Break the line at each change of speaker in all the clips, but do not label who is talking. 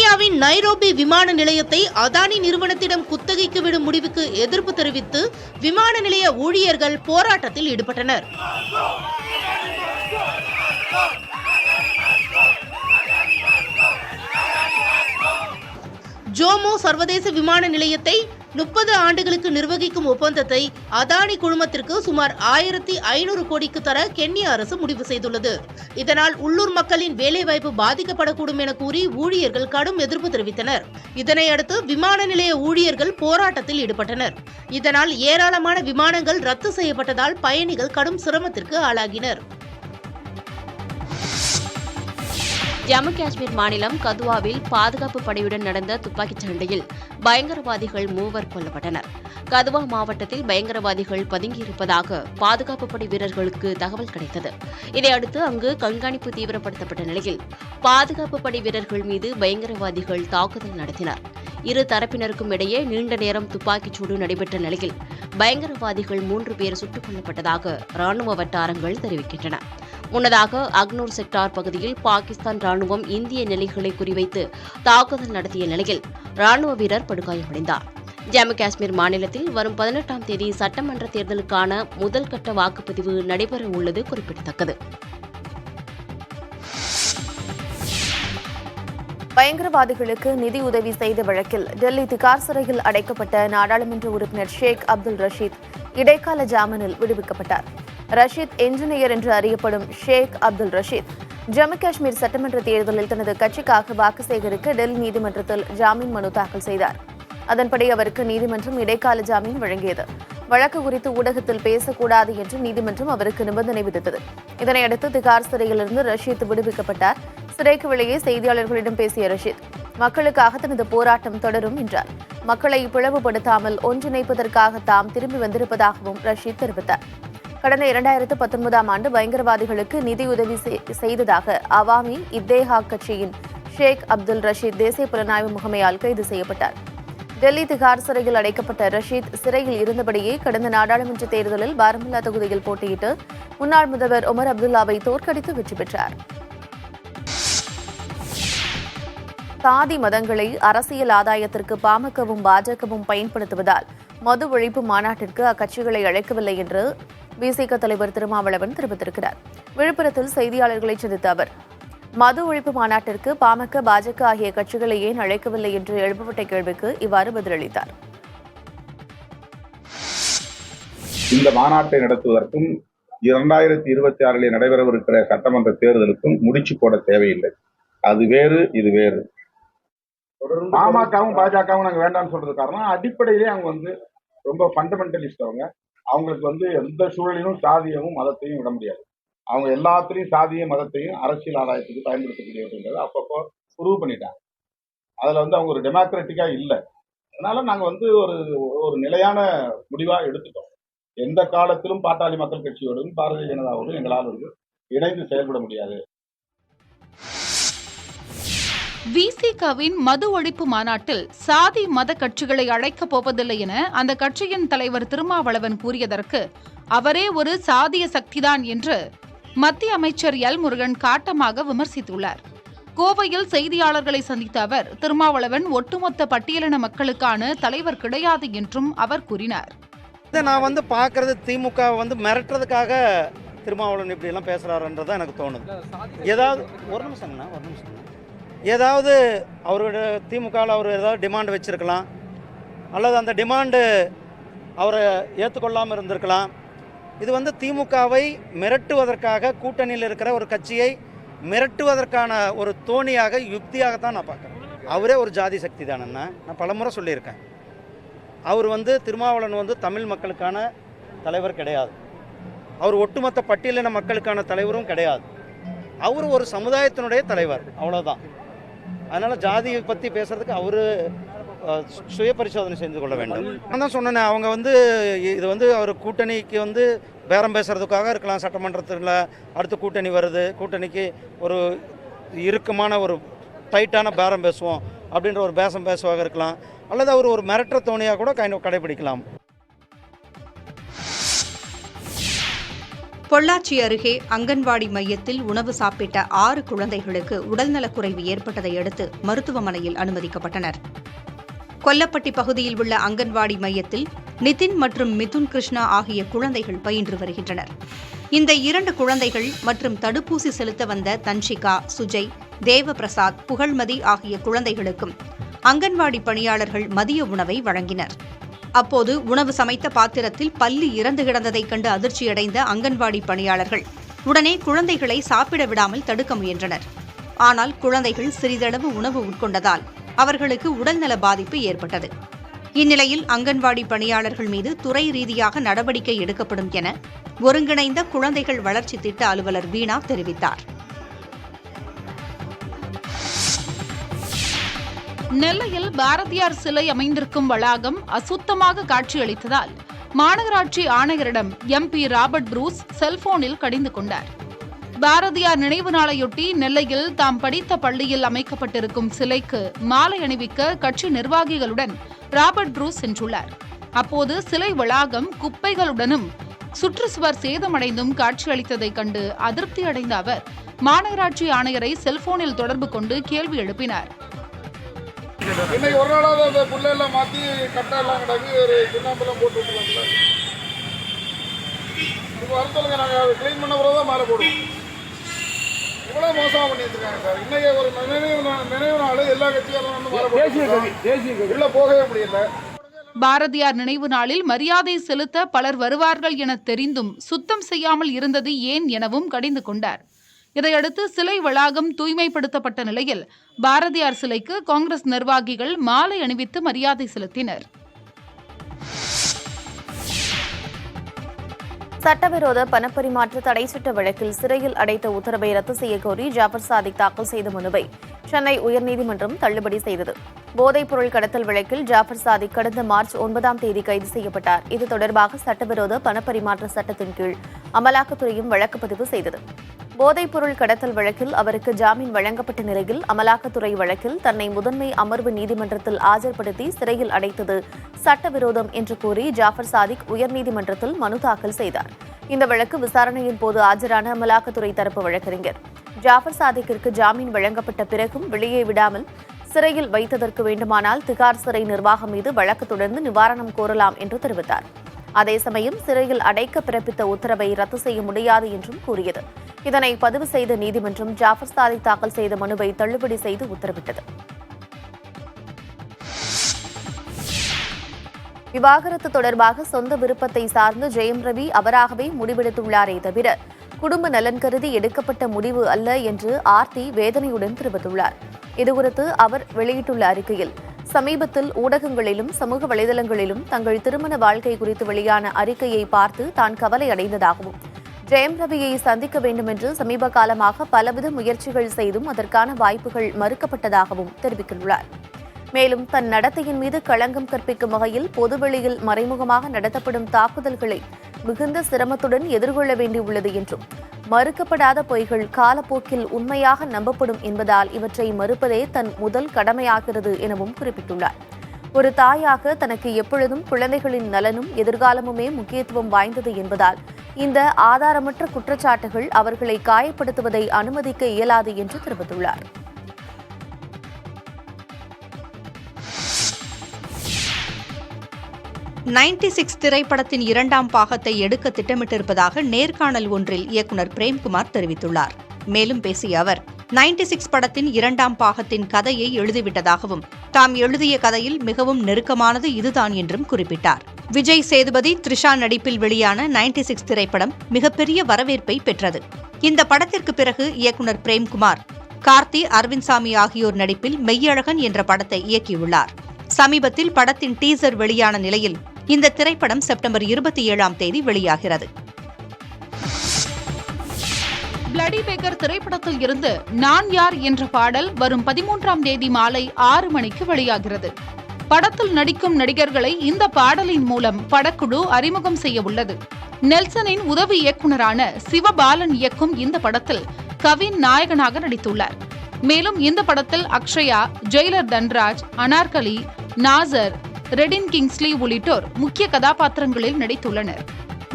கென்யாவின் Nairobi விமான நிலையத்தை அதானி நிறுவனத்திடம் குத்தகைக்கு விடும் முடிவுக்கு எதிர்ப்பு தெரிவித்து விமான நிலைய ஊழியர்கள் போராட்டத்தில் ஈடுபட்டனர். ஜோமோ சர்வதேச விமான நிலையத்தை 30 ஆண்டுகளுக்கு நிர்வகிக்கும் ஒப்பந்தத்தை அதானி குழுமத்திற்கு சுமார் 1500 கோடிக்கு தர கென்யா அரசு முடிவு செய்துள்ளது. இதனால் உள்ளூர் மக்களின் வேலைவாய்ப்பு பாதிக்கப்படக்கூடும் என கூறி ஊழியர்கள் கடும் எதிர்ப்பு தெரிவித்தனர். இதனையடுத்து விமான நிலைய ஊழியர்கள் போராட்டத்தில் ஈடுபட்டனர். இதனால் ஏராளமான விமானங்கள் ரத்து செய்யப்பட்டதால் பயணிகள் கடும் சிரமத்திற்கு ஆளாகினர்.
ஜம்மு காஷ்மீர் மாநிலம் கதுவாவில் பாதுகாப்பு படையுடன் நடந்த துப்பாக்கிச் சண்டையில் பயங்கரவாதிகள் 3 கொல்லப்பட்டனர். கதுவா மாவட்டத்தில் பயங்கரவாதிகள் பதுங்கியிருப்பதாக பாதுகாப்பு படை வீரர்களுக்கு தகவல் கிடைத்தது. இதையடுத்து அங்கு கண்காணிப்பு தீவிரப்படுத்தப்பட்ட நிலையில் பாதுகாப்பு படை வீரர்கள் மீது பயங்கரவாதிகள் தாக்குதல் நடத்தினர். இரு தரப்பினருக்கும் இடையே நீண்ட நேரம் துப்பாக்கிச்சூடு நடைபெற்ற நிலையில் பயங்கரவாதிகள் 3 பேர் சுட்டுக் கொல்லப்பட்டதாக ராணுவ வட்டாரங்கள் தெரிவிக்கின்றன. முன்னதாக அக்னூர் செக்டார் பகுதியில் பாகிஸ்தான் ராணுவம் இந்திய நிலைகளை குறிவைத்து தாக்குதல் நடத்திய நிலையில் ராணுவ வீரர் படுகாயமடைந்தார். ஜம்மு காஷ்மீர் மாநிலத்தில் வரும் 18ஆம் தேதி சட்டமன்ற தேர்தலுக்கான முதல் கட்ட வாக்குப்பதிவு நடைபெற உள்ளது குறிப்பிடத்தக்கது.
பயங்கரவாதிகளுக்கு நிதி உதவி செய்த வழக்கில் டெல்லி திகார் சிறையில் அடைக்கப்பட்ட நாடாளுமன்ற உறுப்பினர் ஷேக் அப்துல் ரஷீத் இடைக்கால ஜாமீனில் விடுவிக்கப்பட்டார். ரஷீத் என்ஜினியர் என்று அறியப்படும் ஷேக் அப்துல் ரஷீத் ஜம்மு காஷ்மீர் சட்டமன்ற தேர்தலில் தனது கட்சிக்காக வாக்கு சேகரிக்க டெல்லி நீதிமன்றத்தில் ஜாமீன் மனு தாக்கல் செய்தார். அதன்படி அவருக்கு நீதிமன்றம் இடைக்கால ஜாமீன் வழங்கியது. வழக்கு குறித்து ஊடகத்தில் பேசக்கூடாது என்று நீதிமன்றம் அவருக்கு நிபந்தனை விதித்தது. இதனையடுத்து திகார் சிறையிலிருந்து ரஷீத் விடுவிக்கப்பட்டார். சிறைக்கு வெளியே செய்தியாளர்களிடம் பேசிய ரஷீத், மக்களுக்காக தனது போராட்டம் தொடரும் என்றார். மக்களை பிளவுபடுத்தாமல் ஒன்றிணைப்பதற்காக தாம் திரும்பி வந்திருப்பதாகவும் ரஷீத் தெரிவித்தார். கடந்த 2019ஆம் ஆண்டு பயங்கரவாதிகளுக்கு நிதியுதவி செய்ததாக அவாமி இத்தேஹாக் கட்சியின் ஷேக் அப்துல் ரஷீத் தேசிய புலனாய்வு முகமையால் கைது செய்யப்பட்டார். டெல்லி திகார் சிறையில் அடைக்கப்பட்ட ரஷீத் சிறையில் இருந்தபடியே கடந்த நாடாளுமன்ற தேர்தலில் பாரமுல்லா தொகுதியில் போட்டியிட்டு முன்னாள் முதல்வர் உமர் அப்துல்லாவை தோற்கடித்து வெற்றி பெற்றார். சாதி மதங்களை அரசியல் ஆதாயத்திற்கு பாமகவும் பாஜகவும் பயன்படுத்துவதால் மது ஒழிப்பு மாநாட்டிற்கு அக்கட்சிகளை அழைக்கவில்லை என்று விசிக தலைவர் திருமாவளவன் தெரிவித்திருக்கிறார். விழுப்புரத்தில் செய்தியாளர்களை சந்தித்த அவர், மது ஒழிப்பு மாநாட்டிற்கு பாமக பாஜக ஆகிய கட்சிகளை ஏன் அழைக்கவில்லை என்று எழுப்பப்பட்ட கேள்விக்கு இவ்வாறு பதிலளித்தார்.
இந்த மாநாட்டை நடத்துவதற்கும் 2026 நடைபெறவிருக்கிற சட்டமன்ற தேர்தலுக்கும் முடிச்சு போட தேவையில்லை. அது வேறு, இது வேறு. பாமகவும் பாஜகவும் நாங்கள் வேண்டாம்னு சொல்றது காரணம், அடிப்படையிலே அவங்க ரொம்ப ஃபண்டமெண்டலிஸ்ட். அவங்களுக்கு எந்த சூழலிலும் சாதியமும் மதத்தையும் விட முடியாது. அவங்க எல்லாத்திலையும் சாதிய மதத்தையும் அரசியல் ஆதாயத்துக்கு பயன்படுத்தக்கூடியதுங்கிறத அப்பப்போ ப்ரூவ் பண்ணிட்டாங்க. அதில் அவங்க ஒரு டெமோக்ராட்டிக்கா இல்லை. அதனால நாங்கள் ஒரு நிலையான முடிவா எடுத்துட்டோம். எந்த காலத்திலும் பாட்டாளி மக்கள் கட்சியோடும் பாரதிய ஜனதாவோடும் எங்களால் இணைந்து செயல்பட முடியாது.
விசிகவின் மது ஒழிப்பு மாநாட்டில் சாதி மத கட்சிகளை அழைக்கப் போவதில்லை என அந்த கட்சியின் தலைவர் திருமாவளவன் கூறியதற்கு அவரே ஒரு சாதிய சக்திதான் என்று மத்திய அமைச்சர் எல் முருகன் காட்டமாக விமர்சித்துள்ளார். கோவையில் செய்தியாளர்களை சந்தித்த அவர், திருமாவளவன் ஒட்டுமொத்த பட்டியலின மக்களுக்கான தலைவர் கிடையாது என்றும் அவர் கூறினார்.
நான் பார்க்கறது திமுக மிரட்டுறதுக்காக திருமாவளவன் இப்படி எல்லாம் பேசுறாருன்றதான் எனக்கு தோணுது. ஏதாவது ஒரு நிமிஷம் ஏதாவது அவரோட திமுகவில் அவர் ஏதாவது டிமாண்ட் வச்சுருக்கலாம், அல்லது அந்த டிமாண்டு அவரை ஏற்றுக்கொள்ளாமல் இருந்திருக்கலாம். இது திமுகவை மிரட்டுவதற்காக, கூட்டணியில் இருக்கிற ஒரு கட்சியை மிரட்டுவதற்கான ஒரு தோணியாக, யுக்தியாகத்தான் நான் பார்க்குறேன். அவரே ஒரு ஜாதி சக்தி தானேன்னா நான் பலமுறை சொல்லியிருக்கேன். அவர் திருமாவளவன் தமிழ் மக்களுக்கான தலைவர் கிடையாது. அவர் ஒட்டுமொத்த பட்டியலின மக்களுக்கான தலைவரும் கிடையாது. அவர் ஒரு சமுதாயத்தினுடைய தலைவர், அவ்வளோதான். அதனால் ஜாதியை பற்றி பேசுறதுக்கு அவர் சுய பரிசோதனை செய்து கொள்ள வேண்டும். நான் தான் சொன்னேன், அவங்க இது அவர் கூட்டணிக்கு பேரம் பேசுறதுக்காக இருக்கலாம். சட்டமன்றத்தில் அடுத்து கூட்டணி வருது, கூட்டணிக்கு ஒரு இறுக்கமான ஒரு டைட்டான பேரம் பேசுவோம் அப்படின்ற ஒரு பேசுவாக இருக்கலாம், அல்லது அவர் ஒரு மிரட்டுற தோணியாக கூட கடைபிடிக்கலாம்.
பொள்ளாச்சி அருகே அங்கன்வாடி மையத்தில் உணவு சாப்பிட்ட 6 குழந்தைகளுக்கு உடல்நலக்குறைவு ஏற்பட்டதை அடுத்து மருத்துவமனையில் அனுமதிக்கப்பட்டனர். கொல்லப்பட்டி பகுதியில் உள்ள அங்கன்வாடி மையத்தில் நிதின் மற்றும் மிதுன் கிருஷ்ணா ஆகிய குழந்தைகள் பயின்று வருகின்றனர். இந்த 2 குழந்தைகள் மற்றும் தடுப்பூசி செலுத்த வந்த தன்ஷிகா, சுஜய், தேவபிரசாத், புகழ்மதி ஆகிய குழந்தைகளுக்கும் அங்கன்வாடி பணியாளர்கள் மதிய உணவை வழங்கினர். அப்போது உணவு சமைத்த பாத்திரத்தில் பல்லி இறந்து கிடந்ததைக் கண்டு அதிர்ச்சியடைந்த அங்கன்வாடி பணியாளர்கள் உடனே குழந்தைகளை சாப்பிட விடாமல் தடுக்க முயன்றனர். ஆனால் குழந்தைகள் சிறிதளவு உணவு உட்கொண்டதால் அவர்களுக்கு உடல்நல பாதிப்பு ஏற்பட்டது. இந்நிலையில் அங்கன்வாடி பணியாளர்கள் மீது துறை ரீதியாக நடவடிக்கை எடுக்கப்படும் என ஒருங்கிணைந்த குழந்தைகள் வளர்ச்சி திட்ட அலுவலர் வீணா தெரிவித்தார்.
நெல்லையில் பாரதியார் சிலை அமைந்திருக்கும் வளாகம் அசுத்தமாக காட்சியளித்ததால் மாநகராட்சி ஆணையரிடம் MP ராபர்ட் புரூஸ் செல்போனில் கடிந்து கொண்டார். பாரதியார் நினைவு நாளையொட்டி நெல்லையில் தாம் படித்த பள்ளியில் அமைக்கப்பட்டிருக்கும் சிலைக்கு மாலை அணிவிக்க கட்சி நிர்வாகிகளுடன் ராபர்ட் புரூஸ் சென்றுள்ளார். அப்போது சிலை வளாகம் குப்பைகளுடனும் சுற்றுச்சுவர் சேதமடைந்தும் காட்சியளித்ததைக் கண்டு அதிருப்தி அடைந்த அவர் மாநகராட்சி ஆணையரை செல்போனில் தொடர்பு கொண்டு கேள்வி எழுப்பினார்.
இன்னைக்கு ஒரு நாளாவது அந்த புள்ளையெல்லாம் மாற்றி கட்டெல்லாம் கிடக்கு, ஒரு சுண்ணாம்பெல்லாம் போட்டு விட்டுருவாங்களா? இப்போ வர சொல்லுங்க, நாங்கள் அதை க்ளீன் பண்ண பிறகு தான் மேலே போடுவோம். இவ்வளோ மோசமாக பண்ணி வச்சுருக்காங்க சார். இன்னைக்கு ஒரு நினைவு நாள் எல்லா கட்சியாரும் வந்து மேலே போட்டு உள்ளே போகவே முடியல.
பாரதியார் நினைவு நாளில் மரியாதை செலுத்த பலர் வருவார்கள் என தெரிந்தும் சுத்தம் செய்யாமல் இருந்தது ஏன் எனவும் கடிந்து கொண்டார். இதையடுத்து சிலை வளாகம் தூய்மைப்படுத்தப்பட்ட நிலையில் பாரதியார் சிலைக்கு காங்கிரஸ் நிர்வாகிகள் மாலை அணிவித்து மரியாதை செலுத்தினர்.
சட்டவிரோத பணப்பரிமாற்ற தடை சட்ட வழக்கில் சிறையில் அடைத்த உத்தரவை ரத்து செய்யக்கோரி ஜாபர் சாதிக் தாக்கல் செய்த மனுவை சென்னை உயர்நீதிமன்றம் தள்ளுபடி செய்தது. போதைப்பொருள் கடத்தல் வழக்கில் ஜாபர் சாதிக் கடந்த மார்ச் 9ஆம் தேதி கைது செய்யப்பட்டார். இது தொடர்பாக சட்டவிரோத பணப்பரிமாற்ற சட்டத்தின் கீழ் அமலாக்கத்துறையும் வழக்கு பதிவு செய்தது. போதைப்பொருள் கடத்தல் வழக்கில் அவருக்கு ஜாமீன் வழங்கப்பட்ட நிலையில் அமலாக்கத்துறை வழக்கில் தன்னை முதன்மை அமர்வு நீதிமன்றத்தில் ஆஜர்படுத்தி சிறையில் அடைத்தது சட்டவிரோதம் என்று கூறி ஜாபர் சாதிக் உயர்நீதிமன்றத்தில் மனு தாக்கல் செய்தார். இந்த வழக்கு விசாரணையின் போது ஆஜரான அமலாக்கத்துறை தரப்பு வழக்கறிஞர் ஜாபர் சாதிக்கிற்கு ஜாமீன் வழங்கப்பட்ட பிறகும் வெளியே விடாமல் சிறையில் வைத்ததற்கு வேண்டுமானால் திகார் சிறை நிர்வாகம் மீது வழக்கு தொடர்ந்து நிவாரணம் கோரலாம் என்று தெரிவித்தார். அதே சமயம் சிறையில் அடைக்க பிறப்பித்த உத்தரவை ரத்து செய்ய முடியாது என்றும் கூறியது. இதனை பதிவு செய்த நீதிமன்றம் ஜாபர் சாதிக் தாக்கல் செய்த மனுவை தள்ளுபடி செய்து உத்தரவிட்டது. விவாகரத்து தொடர்பாக சொந்த விருப்பத்தை சார்ந்து ஜெயம் ரவி அவராகவே முடிவெடுத்துள்ளாரே தவிர குடும்ப நலன் கருதி எடுக்கப்பட்ட முடிவு அல்ல என்று ஆர்த்தி வேதனையுடன் தெரிவித்துள்ளார். இதுகுறித்து அவர் வெளியிட்டுள்ள அறிக்கையில், சமீபத்தில் ஊடகங்களிலும் சமூக வலைதளங்களிலும் தங்கள் திருமண வாழ்க்கை குறித்து வெளியான அறிக்கையை பார்த்து தான் கவலை அடைந்ததாகவும், ஜெயம் ரவியை சந்திக்க வேண்டும் என்று சமீப காலமாக பலவித முயற்சிகள் செய்தும் அதற்கான வாய்ப்புகள் மறுக்கப்பட்டதாகவும் தெரிவித்துள்ளார். மேலும் தன் நடத்தையின் மீது களங்கம் கற்பிக்கும் வகையில் பொதுவெளியில் மறைமுகமாக நடத்தப்படும் தாக்குதல்களை மிகுந்த சிரமத்துடன் எதிர்கொள்ள வேண்டியுள்ளது என்றும், மறுக்கப்படாத பொய்கள் காலப்போக்கில் உண்மையாக நம்பப்படும் என்பதால் இவற்றை மறுப்பதே தன் முதல் கடமையாகிறது எனவும் குறிப்பிட்டுள்ளார். ஒரு தாயாக தனக்கு எப்பொழுதும் குழந்தைகளின் நலனும் எதிர்காலமுமே முக்கியத்துவம் வாய்ந்தது என்பதால் இந்த ஆதாரமற்ற குற்றச்சாட்டுகள் அவர்களை காயப்படுத்துவதை அனுமதிக்க இயலாது என்று தெரிவித்துள்ளார்.
"96 திரைப்படத்தின் 2ஆம் பாகத்தை எடுக்க திட்டமிட்டிருப்பதாக நேர்காணல் ஒன்றில் இயக்குநர் பிரேம்குமார் தெரிவித்துள்ளார். மேலும் பேசிய அவர், 96 படத்தின் 2ஆம் பாகத்தின் கதையை எழுதிவிட்டதாகவும், தாம் எழுதிய கதையில் மிகவும் நெருக்கமானது இதுதான் என்றும் குறிப்பிட்டார். விஜய் சேதுபதி, த்ரிஷா நடிப்பில் வெளியான 96 திரைப்படம் மிகப்பெரிய வரவேற்பை பெற்றது. இந்த படத்திற்கு பிறகு இயக்குநர் பிரேம்குமார், கார்த்தி, அரவிந்த் சாமி ஆகியோர் நடிப்பில் மெய்யழகன் என்ற படத்தை இயக்கியுள்ளார். சமீபத்தில் படத்தின் டீசர் வெளியான நிலையில் இந்த திரைப்படம் செப்டம்பர் 27ஆம் தேதி வெளியாகிறது.
பிளடி பேக்கர் திரைப்படத்தில் இருந்து நான் யார் என்ற பாடல் வரும் 13ஆம் தேதி மாலை 6 மணிக்கு வெளியாகிறது. படத்தில் நடிக்கும் நடிகர்களை இந்த பாடலின் மூலம் படக்குழு அறிமுகம் செய்ய உள்ளது. நெல்சனின் உதவி இயக்குநரான சிவபாலன் இயக்கும் இந்த படத்தில் கவின் நாயகனாக நடித்துள்ளார். மேலும் இந்த படத்தில் அக்ஷயா, ஜெயிலர் தன்ராஜ், அனார்கலி, நாசர், ரெடின் கிங்ஸ்லி உள்ளிட்டோர் முக்கிய கதாபாத்திரங்களில் நடித்துள்ளனர்.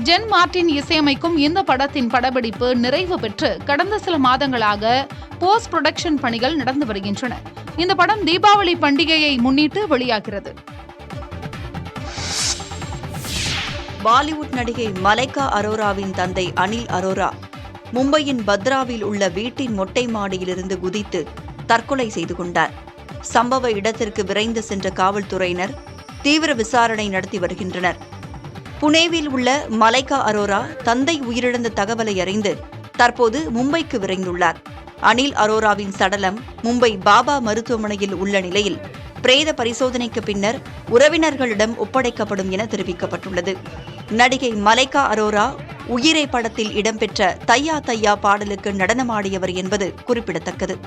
ஜென் மார்டின் இசையமைக்கும் இந்த படத்தின் படப்பிடிப்பு நிறைவு பெற்று கடந்த சில மாதங்களாக போஸ்ட் புரொடக்ஷன் பணிகள் நடந்து வருகின்றன. இந்த படம் தீபாவளி பண்டிகையை முன்னிட்டு வெளியாகிறது.
பாலிவுட் நடிகை மலைக்கா அரோராவின் தந்தை அனில் அரோரா மும்பையின் பத்ராவில் உள்ள வீட்டின் மொட்டை மாடியிலிருந்து குதித்து தற்கொலை செய்து கொண்டார். சம்பவ இடத்திற்கு விரைந்து சென்ற காவல்துறையினர் தீவிர விசாரணை நடத்தி வருகின்றனர். புனேவில் உள்ள மலைக்கா அரோரா தந்தை உயிரிழந்த தகவலை அறிந்து தற்போது மும்பைக்கு விரைந்துள்ளார். அனில் அரோராவின் சடலம் மும்பை பாபா மருத்துவமனையில் உள்ள நிலையில் பிரேத பரிசோதனைக்கு பின்னர் உறவினர்களிடம் ஒப்படைக்கப்படும் என தெரிவிக்கப்பட்டுள்ளது. நடிகை மலைக்கா அரோரா உயிரை படத்தில் இடம்பெற்ற தையா தையா பாடலுக்கு நடனமாடியவர் என்பது குறிப்பிடத்தக்கது.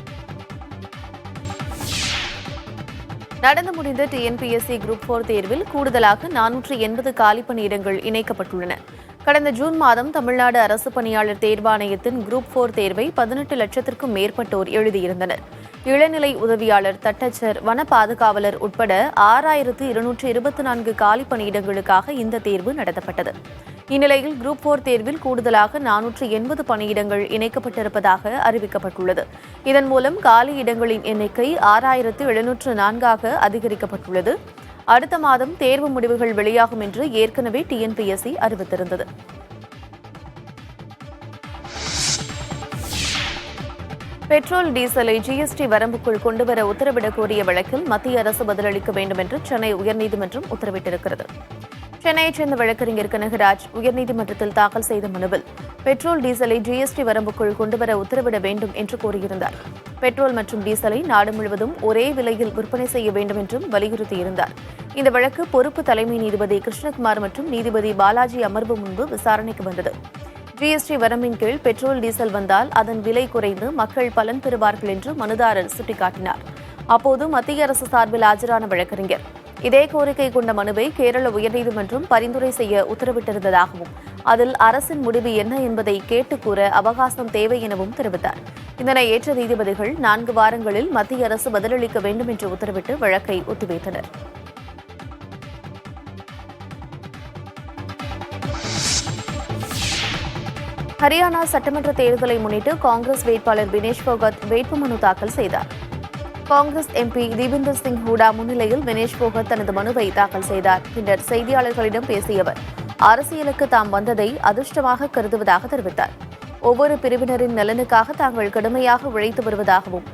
நடந்து முடிந்த டிஎன்பிஎஸ்சி குரூப் 4 தேர்வில் கூடுதலாக 480 காலி பணியிடங்கள் இணைக்கப்பட்டுள்ளன. கடந்த ஜூன் மாதம் தமிழ்நாடு அரசு பணியாளர் தேர்வாணையத்தின் குரூப் 4 தேர்வை 18 லட்சத்திற்கும் மேற்பட்டோர் எழுதியிருந்தனர். இளநிலை உதவியாளர், தட்டச்சர், வன பாதுகாவலர் உட்பட 6224 காலி பணியிடங்களுக்காக இந்த தேர்வு நடத்தப்பட்டது. இந்நிலையில் குரூப் 4 தேர்வில் கூடுதலாக 480 பணியிடங்கள் இணைக்கப்பட்டிருப்பதாக அறிவிக்கப்பட்டுள்ளது. இதன் மூலம் காலி இடங்களின் எண்ணிக்கை 6704 அதிகரிக்கப்பட்டுள்ளது. அடுத்த மாதம் தேர்வு முடிவுகள் வெளியாகும் என்று ஏற்கனவே டிஎன்பிஎஸ்சி அறிவித்திருந்தது. பெட்ரோல், டீசலை ஜிஎஸ்டி வரம்புக்குள் கொண்டுவர உத்தரவிடக் கோரிய வழக்கில் மத்திய அரசு பதிலளிக்க வேண்டும் என்று சென்னை உயர்நீதிமன்றம் உத்தரவிட்டிருக்கிறது. சென்னையைச் சேர்ந்த வழக்கறிஞர் கனகராஜ் உயர்நீதிமன்றத்தில் தாக்கல் செய்த மனுவில் பெட்ரோல், டீசலை ஜிஎஸ்டி வரம்புக்குள் கொண்டுவர உத்தரவிட வேண்டும் என்று கோரியிருந்தார். பெட்ரோல் மற்றும் டீசலை நாடு முழுவதும் ஒரே விலையில் விற்பனை செய்ய வேண்டும் என்றும் வலியுறுத்தியிருந்தார். இந்த வழக்கு பொறுப்பு தலைமை நீதிபதி கிருஷ்ணகுமார் மற்றும் நீதிபதி பாலாஜி அமர்வு முன்பு விசாரணைக்கு வந்தது. ஜிஎஸ்டி வரம்பின் கீழ் பெட்ரோல், டீசல் வந்தால் அதன் விலை குறைந்து மக்கள் பலன் பெறுவார்கள் என்று மனுதாரர் சுட்டிக்காட்டினார். அப்போது மத்திய அரசு சார்பில் ஆஜரான வழக்கறிஞர் இதே கோரிக்கை கொண்ட மனுவை கேரள உயர்நீதிமன்றம் பரிந்துரை செய்ய உத்தரவிட்டிருந்ததாகவும் அதில் அரசின் முடிவு என்ன என்பதை கேட்டுக் கூற அவகாசம் தேவை எனவும் தெரிவித்தார். இதனை ஏற்ற நீதிபதிகள் 4 வாரங்களில் மத்திய அரசு பதிலளிக்க வேண்டும் என்று உத்தரவிட்டு வழக்கை ஒத்திவைத்தனர். ஹரியானா சட்டமன்ற தேர்தலை முன்னிட்டு காங்கிரஸ் வேட்பாளர் வினேஷ் போகத் வேட்புமனு தாக்கல் செய்தார். காங்கிரஸ் எம்பி தீபிந்தர் சிங் ஹூடா முன்னிலையில் வினேஷ் போகத் தனது மனுவை தாக்கல் செய்தார். பின்னர் செய்தியாளர்களிடம் பேசிய அவர் அரசியலுக்கு தாம் வந்ததை அதிர்ஷ்டமாக கருதுவதாக தெரிவித்தார். ஒவ்வொரு பிரிவினரின் நலனுக்காக தாங்கள் கடுமையாக உழைத்து வருவதாகவும்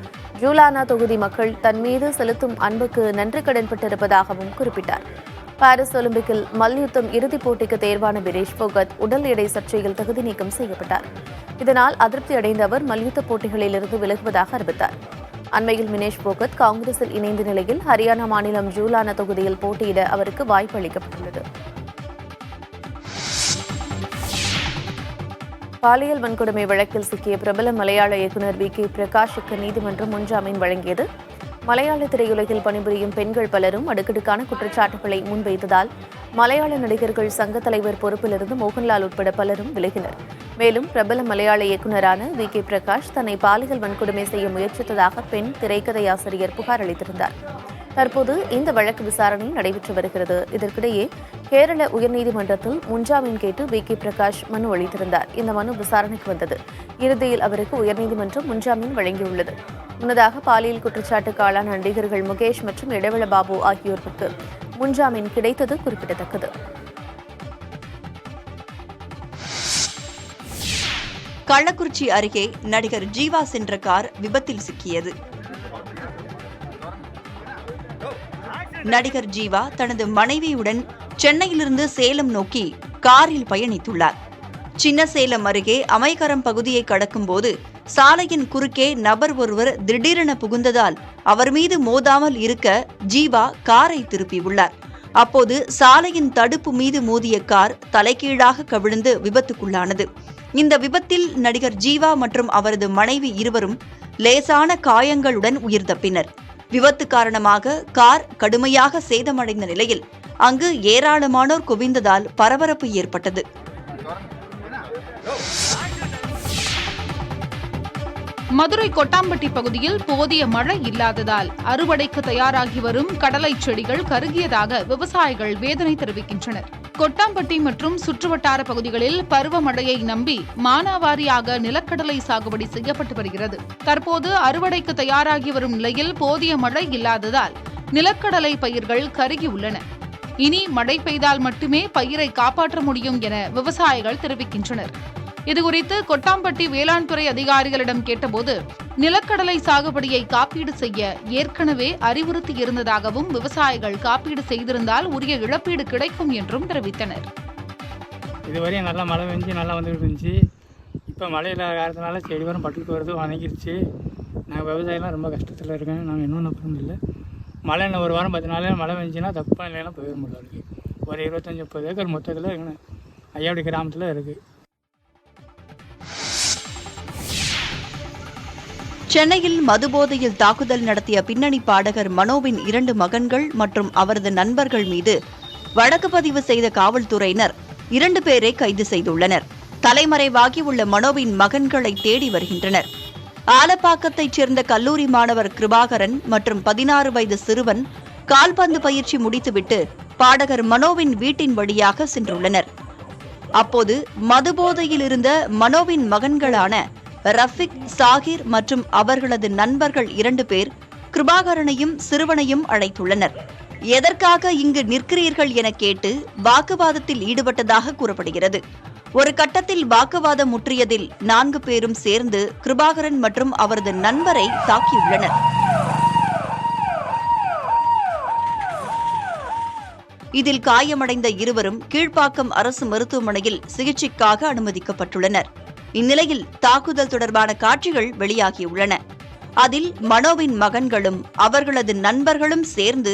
ஜூலானா தொகுதி மக்கள் தன் மீது செலுத்தும் அன்புக்கு நன்றி கடன்பட்டிருப்பதாகவும் குறிப்பிட்டார். பாரிஸ் ஒலிம்பிக்கில் மல்யுத்தம் இறுதிப் போட்டிக்கு தேர்வான வினேஷ் போகத் உடல் எடை சர்ச்சையில் தகுதி நீக்கம் செய்யப்பட்டார். இதனால் அதிருப்தி அடைந்த அவர் மல்யுத்த போட்டிகளிலிருந்து விலகுவதாக அறிவித்தார். அண்மையில் வினேஷ் போகத் காங்கிரஸில் இணைந்த நிலையில் ஹரியானா மாநிலம் ஜூலானா தொகுதியில் போட்டியிட அவருக்கு வாய்ப்பு அளிக்கப்பட்டுள்ளது. பாலியல் வன்கொடுமை வழக்கில் சிக்கிய பிரபல மலையாள இயக்குநர் வி.கே. பிரகாஷுக்கு நீதிமன்றம் முன்ஜாமீன் வழங்கியது. மலையாள திரையுலகில் பணிபுரியும் பெண்கள் பலரும் அடுக்கடுக்கான குற்றச்சாட்டுகளை முன்வைத்ததால் மலையாள நடிகர்கள் சங்க தலைவர் பொறுப்பிலிருந்து மோகன்லால் உட்பட பலரும் விலகினர். மேலும் பிரபல மலையாள இயக்குநரான வி.கே. பிரகாஷ் தன்னை பாலியல் வன்கொடுமை செய்ய முயற்சித்ததாக பெண் திரைக்கதையாசிரியர் புகார் அளித்திருந்தார். தற்போது இந்த வழக்கு விசாரணை நடைபெற்று வருகிறது. இதற்கிடையே கேரள உயர்நீதிமன்றத்தில் முன்ஜாமீன் கேட்டு வி.கே. பிரகாஷ் மனு அளித்திருந்தார். இந்த மனு விசாரணைக்கு வந்தது. இறுதியில் அவருக்கு உயர்நீதிமன்றம் முன்ஜாமீன் வழங்கியுள்ளது. முன்னதாக பாலியல் குற்றச்சாட்டுக்கு ஆளான நடிகர்கள் முகேஷ் மற்றும் இடைவள பாபு ஆகியோருக்கு முன்ஜாமீன் கிடைத்தது குறிப்பிடத்தக்கது.
கள்ளக்குறிச்சி அருகே நடிகர் ஜீவா சென்ற கார் விபத்தில் சிக்கியது. நடிகர் ஜீவா தனது மனைவியுடன் சென்னையிலிருந்து சேலம் நோக்கி காரில் பயணித்துள்ளார். சின்னசேலம் அருகே அமைகரம் பகுதியை கடக்கும்போது சாலையின் குறுக்கே நபர் ஒருவர் திடீரென புகுந்ததால் அவர் மீது மோதாமல் இருக்க ஜீவா காரை திருப்பியுள்ளார். அப்போது சாலையின் தடுப்பு மீது மோதிய கார் தலைகீழாக கவிழ்ந்து விபத்துக்குள்ளானது. இந்த விபத்தில் நடிகர் ஜீவா மற்றும் அவரது மனைவி இருவரும் லேசான காயங்களுடன் உயிர் தப்பினர். விபத்து காரணமாக கார் கடுமையாக சேதமடைந்த நிலையில் அங்கு ஏராளமானோர் குவிந்ததால் பரபரப்பு ஏற்பட்டது.
மதுரை கொட்டாம்பட்டி பகுதியில் போதிய மழை இல்லாததால் அறுவடைக்கு தயாராகி வரும் கடலை செடிகள் கருகியதாக விவசாயிகள் வேதனை தெரிவிக்கின்றனர். கொட்டாம்பட்டி மற்றும் சுற்றுவட்டார பகுதிகளில் பருவமழையை நம்பி மானாவாரியாக நிலக்கடலை சாகுபடி செய்யப்பட்டு வருகிறது. தற்போது அறுவடைக்கு தயாராகி வரும் நிலையில் போதிய மழை இல்லாததால் நிலக்கடலை பயிர்கள் கருகி உள்ளன. இனி மழை பெய்தால் மட்டுமே பயிரை காப்பாற்ற முடியும் என விவசாயிகள் தெரிவிக்கின்றனர். இதுகுறித்து கொட்டாம்பட்டி வேளாண் துறை அதிகாரிகளிடம் கேட்டபோது நிலக்கடலை சாகுபடியை காப்பீடு செய்ய ஏற்கனவே அறிவுறுத்தி இருந்ததாகவும், விவசாயிகள் காப்பீடு செய்திருந்தால் உரிய இழப்பீடு கிடைக்கும் என்றும் தெரிவித்தனர்.
இதுவரையும் நல்லா மழை பெஞ்சு நல்லா வந்துட்டு இருந்துச்சு. இப்போ மழை இல்லாத காரணத்தினால செடி வரும் பட்டுக்கு வருது, வணங்கிருச்சு. நாங்கள் விவசாயம்லாம் ரொம்ப கஷ்டத்தில் இருக்கேன். நாங்கள் இன்னொன்று அப்புறம் இல்லை. மழை இன்னும் ஒரு வாரம் 10 நாள் மழை பெஞ்சுன்னா தப்பாக இல்லைன்னா போயிட முடியாது. ஒரு 25-30 ஏக்கர் மொத்தத்தில் எங்கள் ஐயாவடி கிராமத்தில் இருக்குது.
சென்னையில் மதுபோதையில் தாக்குதல் நடத்திய பின்னணி பாடகர் மனோவின் 2 மகன்கள் மற்றும் அவரது நண்பர்கள் மீது வழக்கு பதிவு செய்த காவல்துறையினர் 2 பேரை கைது செய்துள்ளனர். தலைமறைவாகியுள்ள மனோவின் மகன்களை தேடி வருகின்றனர். ஆலப்பாக்கத்தைச் சேர்ந்த கல்லூரி மாணவர் கிருபாகரன் மற்றும் 16 வயது சிறுவன் கால்பந்து பயிற்சி முடித்துவிட்டு பாடகர் மனோவின் வீட்டின் வழியாக சென்றுள்ளனர். அப்போது மதுபோதையில் இருந்த மனோவின் மகன்களான ரஃபிக், சாகிர் மற்றும் அவர்களது நண்பர்கள் 2 பேர் கிருபாகரனையும் சிறுவனையும் அழைத்துள்ளனர். எதற்காக இங்கு நிற்கிறீர்கள் என கேட்டு வாக்குவாதத்தில் ஈடுபட்டதாக கூறப்படுகிறது. ஒரு கட்டத்தில் வாக்குவாதம் முற்றியதில் 4 பேரும் சேர்ந்து கிருபாகரன் மற்றும் அவரது நண்பரை தாக்கியுள்ளனர். இதில் காயமடைந்த இருவரும் கீழ்ப்பாக்கம் அரசு மருத்துவமனையில் சிகிச்சைக்காக அனுமதிக்கப்பட்டுள்ளனர். இந்நிலையில் தாக்குதல் தொடர்பான காட்சிகள் வெளியாகியுள்ளன. அதில் மனோவின் மகன்களும் அவர்களது நண்பர்களும் சேர்ந்து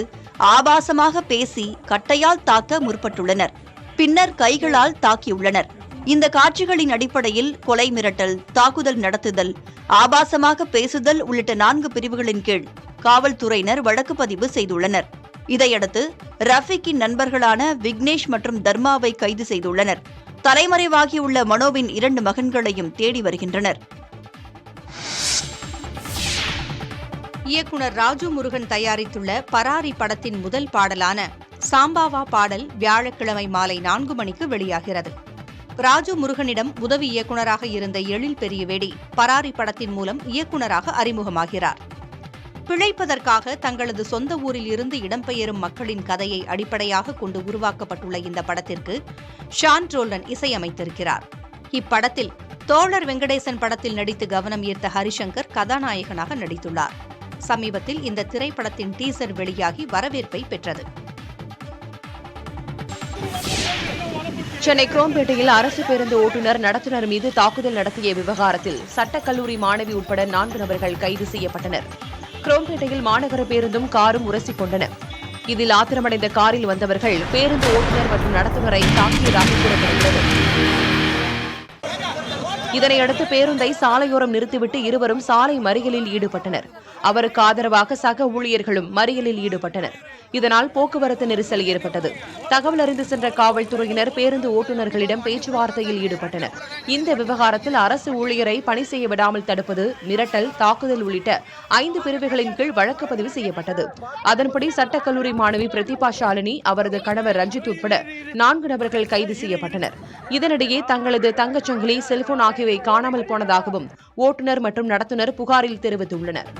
ஆபாசமாக பேசி கட்டையால் தாக்க முற்பட்டுள்ளனர். பின்னர் கைகளால் தாக்கியுள்ளனர். இந்த காட்சிகளின் அடிப்படையில் கொலை மிரட்டல், தாக்குதல் நடத்துதல், ஆபாசமாக பேசுதல் உள்ளிட்ட 4 பிரிவுகளின் கீழ் காவல்துறையினர் வழக்கு பதிவு செய்துள்ளனர். இதையடுத்து ரஃபிக்கின் நண்பர்களான விக்னேஷ் மற்றும் தர்மாவை கைது செய்துள்ளனர். தலைமறைவாகியுள்ள மனோவின் 2 மகன்களையும் தேடி வருகின்றனர்.
இயக்குனர் ராஜு முருகன் தயாரித்துள்ள பராரி படத்தின் முதல் பாடலான சாம்பாவா பாடல் வியாழக்கிழமை மாலை 4 மணிக்கு வெளியாகிறது. ராஜு முருகனிடம் உதவி இயக்குநராக இருந்த எழில் பெரியவேடி பராரி படத்தின் மூலம் இயக்குநராக அறிமுகமாகிறார். பிழைப்பதற்காக தங்களது சொந்த ஊரில் இருந்து இடம்பெயரும் மக்களின் கதையை அடிப்படையாக கொண்டு உருவாக்கப்பட்டுள்ள இந்த படத்திற்கு ஷான் ரோல்டன் இசையமைத்திருக்கிறார். இப்படத்தில் தோழர் வெங்கடேசன் படத்தில் நடித்து கவனம் ஈர்த்த ஹரிசங்கர் கதாநாயகனாக நடித்துள்ளார். சமீபத்தில் இந்த திரைப்படத்தின் டீசர் வெளியாகி வரவேற்பை பெற்றது.
சென்னை குரோம்பேட்டையில் அரசு பேருந்து ஓட்டுநர் நடத்துனர் மீது தாக்குதல் நடத்திய விவகாரத்தில் சட்டக்கல்லூரி மாணவி உட்பட 4 நபர்கள் கைது செய்யப்பட்டனர். குரோம்பேட்டையில் மாநகர பேருந்தும் காரும் உரசிக் கொண்டன. இதில் ஆத்திரமடைந்த காரில் வந்தவர்கள் பேருந்து ஓட்டுநர் மற்றும் நடத்துனரை தாக்கியதாக கூறப்படுகிறது. இதனையடுத்து பேருந்தை சாலையோரம் நிறுத்திவிட்டு இருவரும் சாலை மறியலில் ஈடுபட்டனர். அவருக்கு ஆதரவாக சக ஊழியர்களும் மறியலில் ஈடுபட்டனர். இதனால் போக்குவரத்து நெரிசல் ஏற்பட்டது. தகவல் அறிந்து சென்ற காவல்துறையினர் பேருந்து ஓட்டுநர்களிடம் பேச்சுவார்த்தையில் ஈடுபட்டனர். இந்த விவகாரத்தில் அரசு ஊழியரை பணி செய்ய விடாமல் தடுப்பது, மிரட்டல், தாக்குதல் உள்ளிட்ட 5 பிரிவுகளின் கீழ் வழக்கு பதிவு செய்யப்பட்டது. அதன்படி சட்டக்கல்லூரி மாணவி பிரதீபா ஷாலினி, அவரது கணவர் ரஞ்சித் உட்பட 4 நபர்கள் கைது செய்யப்பட்டனர். இதனிடையே தங்களது தங்கச்சங்கிலி, செல்போன் ஆகியவை காணாமல் போனதாகவும் ஓட்டுநர் மற்றும் நடத்துனர் புகாரில் தெரிவித்துள்ளனர்.